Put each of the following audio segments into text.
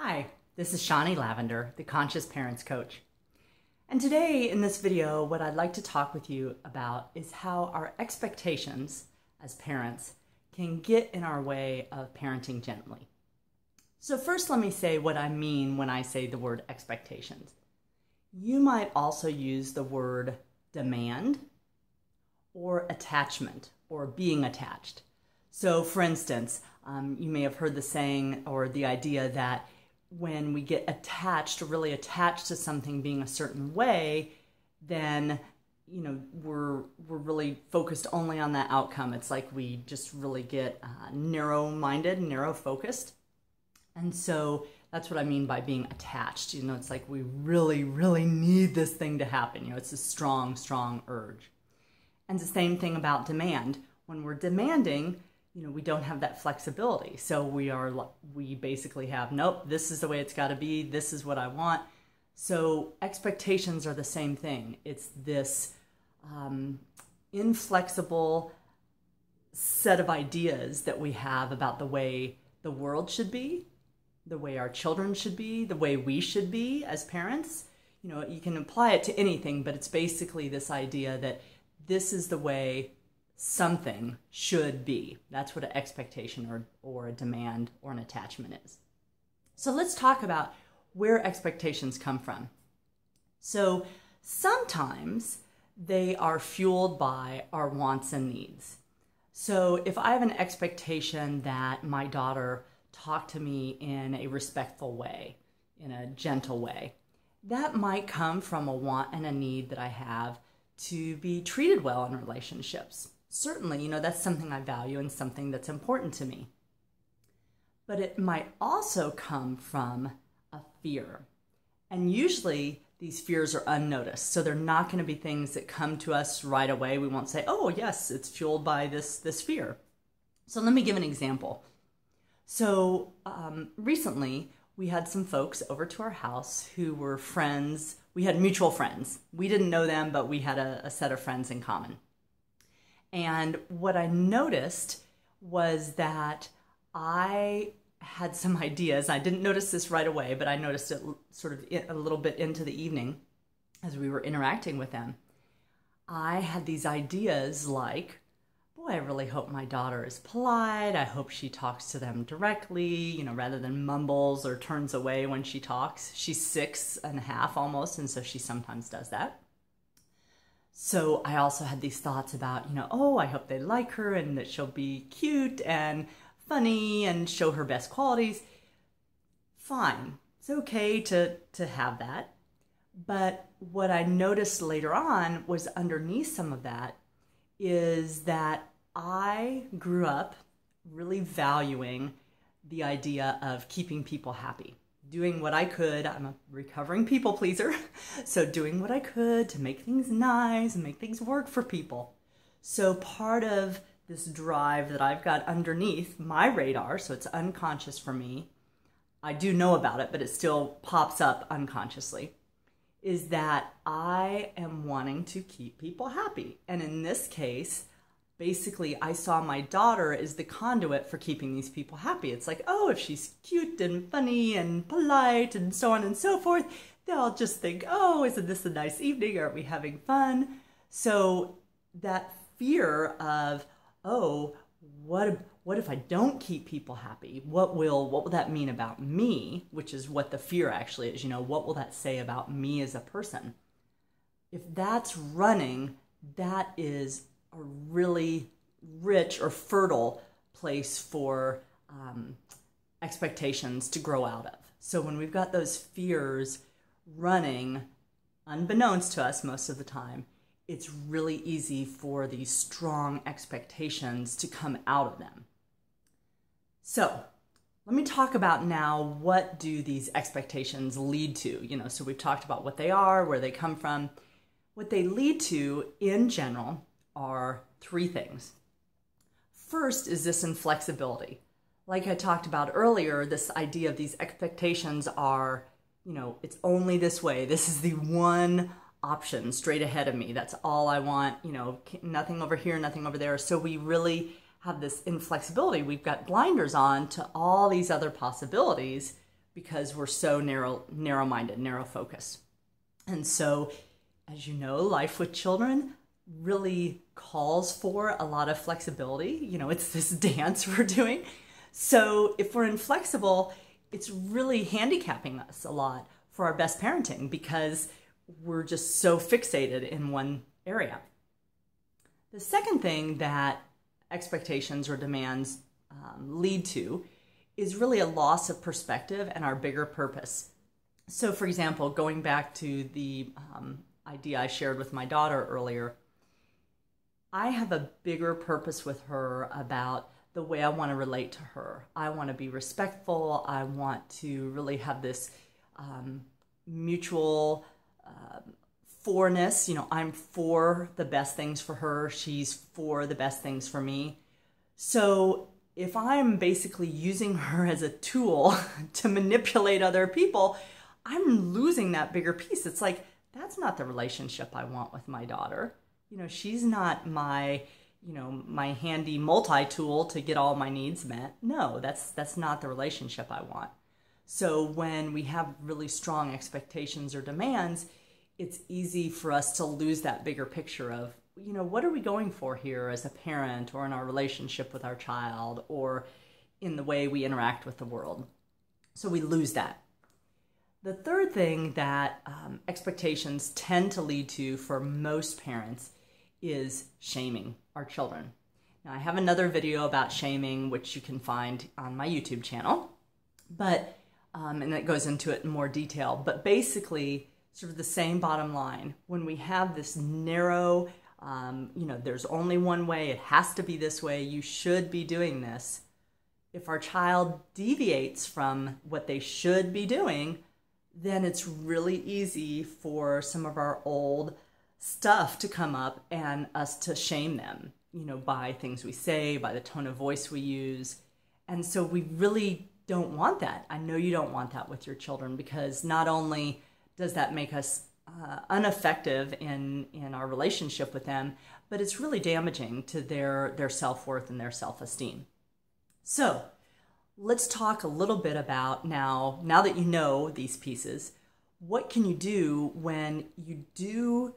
Hi, this is Shawnee Lavender, the Conscious Parents Coach. And today in this video, what I'd like to talk with you about is how our expectations as parents can get in our way of parenting gently. So first, let me say what I mean when I say the word expectations. You might also use the word demand or attachment or being attached. So for instance, you may have heard the saying or the idea that when we get attached, or really attached to something being a certain way, then we're really focused only on that outcome. It's like we just really get narrow-minded, narrow-focused. And so that's what I mean by being attached. It's like we really, really need this thing to happen. It's a strong, strong urge. And the same thing about demand. When we're demanding, we don't have that flexibility. So we basically have, nope, this is the way it's got to be. This is what I want. So expectations are the same thing. It's this inflexible set of ideas that we have about the way the world should be, the way our children should be, the way we should be as parents. You can apply it to anything, but it's basically this idea that this is the way something should be. That's what an expectation or a demand or an attachment is. So let's talk about where expectations come from. So sometimes they are fueled by our wants and needs. So if I have an expectation that my daughter talk to me in a respectful way, in a gentle way, that might come from a want and a need that I have to be treated well in relationships. Certainly, that's something I value and something that's important to me. But it might also come from a fear. And usually these fears are unnoticed. So they're not going to be things that come to us right away. We won't say, oh, yes, it's fueled by this fear. So let me give an example. So recently, we had some folks over to our house who were friends. We had mutual friends. We didn't know them, but we had a set of friends in common. And what I noticed was that I had some ideas. I didn't notice this right away, but I noticed it sort of a little bit into the evening as we were interacting with them. I had these ideas like, boy, I really hope my daughter is polite. I hope she talks to them directly, rather than mumbles or turns away when she talks. She's 6.5 almost, and so she sometimes does that. So I also had these thoughts about, oh, I hope they like her and that she'll be cute and funny and show her best qualities. Fine. It's okay to have that. But what I noticed later on was underneath some of that is that I grew up really valuing the idea of keeping people happy. Doing what I could. I'm a recovering people pleaser. So doing what I could to make things nice and make things work for people. So part of this drive that I've got underneath my radar, so it's unconscious for me, I do know about it, but it still pops up unconsciously, is that I am wanting to keep people happy. And in this case, basically, I saw my daughter as the conduit for keeping these people happy. It's like, oh, if she's cute and funny and polite and so on and so forth, they'll just think, oh, isn't this a nice evening? Aren't we having fun? So that fear of, oh, what if I don't keep people happy? What will that mean about me? Which is what the fear actually is. What will that say about me as a person? If that's running, that is a really rich or fertile place for expectations to grow out of. So when we've got those fears running, unbeknownst to us most of the time, it's really easy for these strong expectations to come out of them. So let me talk about now, what do these expectations lead to? So we've talked about what they are, where they come from. What they lead to in general are three things. First is this inflexibility. Like I talked about earlier, this idea of these expectations are, it's only this way. This is the one option straight ahead of me. That's all I want, nothing over here, nothing over there. So we really have this inflexibility. We've got blinders on to all these other possibilities because we're so narrow-minded, narrow-focused. And so, as you know, life with children really calls for a lot of flexibility. You know, it's this dance we're doing. So if we're inflexible, it's really handicapping us a lot for our best parenting because we're just so fixated in one area. The second thing that expectations or demands lead to is really a loss of perspective and our bigger purpose. So for example, going back to the idea I shared with my daughter earlier, I have a bigger purpose with her about the way I want to relate to her. I want to be respectful. I want to really have this mutual forness. You know, I'm for the best things for her. She's for the best things for me. So if I'm basically using her as a tool to manipulate other people, I'm losing that bigger piece. It's like, that's not the relationship I want with my daughter. You know, she's not my, my handy multi-tool to get all my needs met. No, that's not the relationship I want. So when we have really strong expectations or demands, it's easy for us to lose that bigger picture of, what are we going for here as a parent or in our relationship with our child or in the way we interact with the world. So we lose that. The third thing that expectations tend to lead to for most parents is shaming our children. Now, I have another video about shaming, which you can find on my YouTube channel, but and it goes into it in more detail. But basically, sort of the same bottom line. When we have this narrow, there's only one way, it has to be this way, you should be doing this. If our child deviates from what they should be doing, then it's really easy for some of our old stuff to come up and us to shame them, by things we say, by the tone of voice we use. And so we really don't want that. I know you don't want that with your children, because not only does that make us ineffective in our relationship with them, but it's really damaging to their self-worth and their self-esteem. So let's talk a little bit about now that you know these pieces, what can you do when you do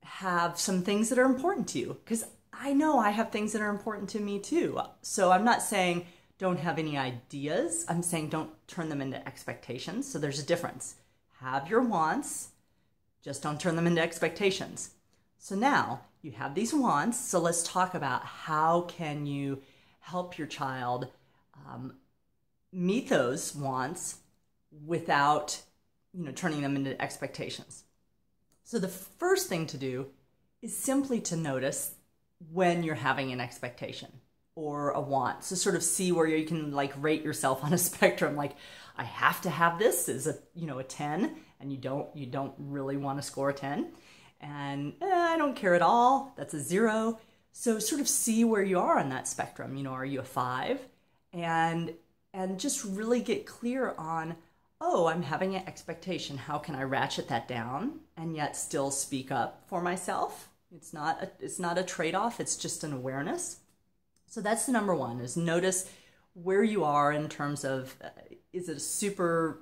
have some things that are important to you? Because I know I have things that are important to me too. So I'm not saying don't have any ideas. I'm saying don't turn them into expectations. So there's a difference. Have your wants, just don't turn them into expectations. So now you have these wants. So let's talk about how can you help your child meet those wants without, turning them into expectations. So the first thing to do is simply to notice when you're having an expectation or a want. So sort of see where you can rate yourself on a spectrum. Like, I have to have this is a 10, and you don't really want to score a 10. And I don't care at all. That's a 0. So sort of see where you are on that spectrum. Are you a 5? And just really get clear on, oh, I'm having an expectation. How can I ratchet that down and yet still speak up for myself? It's not a trade-off. It's just an awareness. So that's the number one, is notice where you are in terms of, is it a super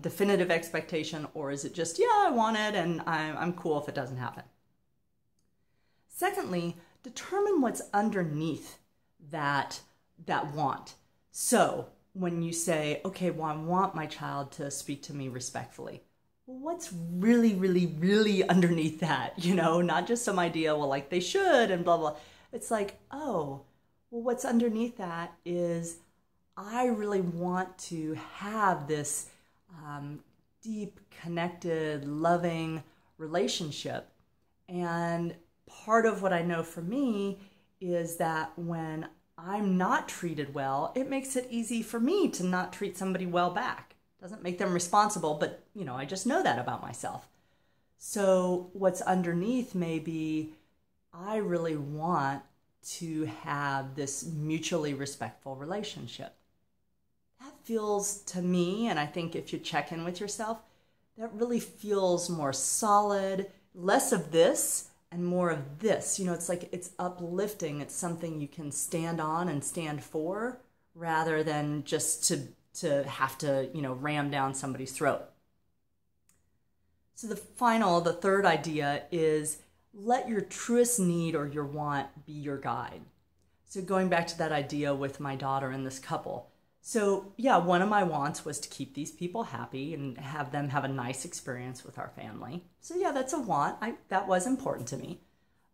definitive expectation, or is it just, yeah, I want it and I'm cool if it doesn't happen. Secondly, determine what's underneath that want. So when you say, okay, well, I want my child to speak to me respectfully, well, what's really, really, really underneath that? Not just some idea, well, they should and blah, blah. It's like, oh, well, what's underneath that is I really want to have this deep, connected, loving relationship. And part of what I know for me is that when I'm not treated well, it makes it easy for me to not treat somebody well back. Doesn't make them responsible, but I just know that about myself. So what's underneath may be, I really want to have this mutually respectful relationship. That feels to me, and I think if you check in with yourself, that really feels more solid, less of this and more of this. It's like it's uplifting. It's something you can stand on and stand for, rather than just to to have to, ram down somebody's throat. So the third idea is let your truest need or your want be your guide. So going back to that idea with my daughter and this couple. So yeah, one of my wants was to keep these people happy and have them have a nice experience with our family. So yeah, that's a want. That was important to me.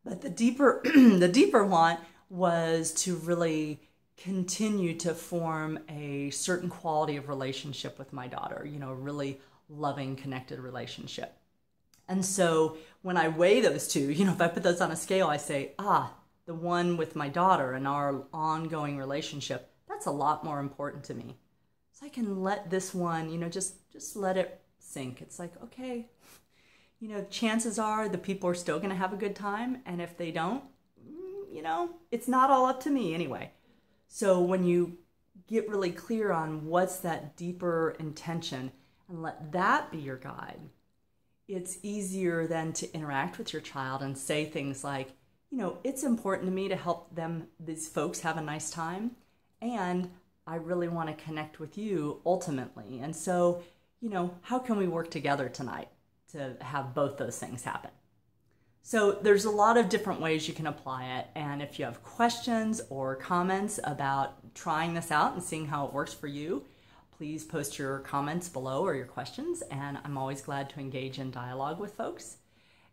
But the deeper, the deeper want was to really continue to form a certain quality of relationship with my daughter, really loving, connected relationship. And so when I weigh those two, if I put those on a scale, I say, the one with my daughter and our ongoing relationship, that's a lot more important to me. So I can let this one, just let it sink. It's like, okay, chances are the people are still going to have a good time. And if they don't, it's not all up to me anyway. So when you get really clear on what's that deeper intention and let that be your guide, it's easier then to interact with your child and say things like, it's important to me to help these folks have a nice time. And I really want to connect with you ultimately. And so, how can we work together tonight to have both those things happen? So there's a lot of different ways you can apply it. And if you have questions or comments about trying this out and seeing how it works for you, please post your comments below or your questions. And I'm always glad to engage in dialogue with folks.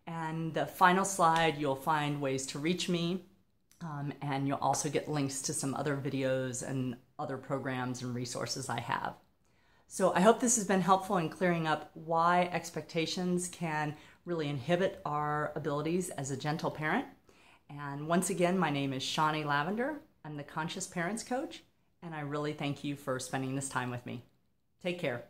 And the final slide, you'll find ways to reach me. And you'll also get links to some other videos and other programs and resources I have. So I hope this has been helpful in clearing up why expectations can really inhibit our abilities as a gentle parent. And once again, my name is Shawnee Lavender. I'm the Conscious Parents Coach, and I really thank you for spending this time with me. Take care.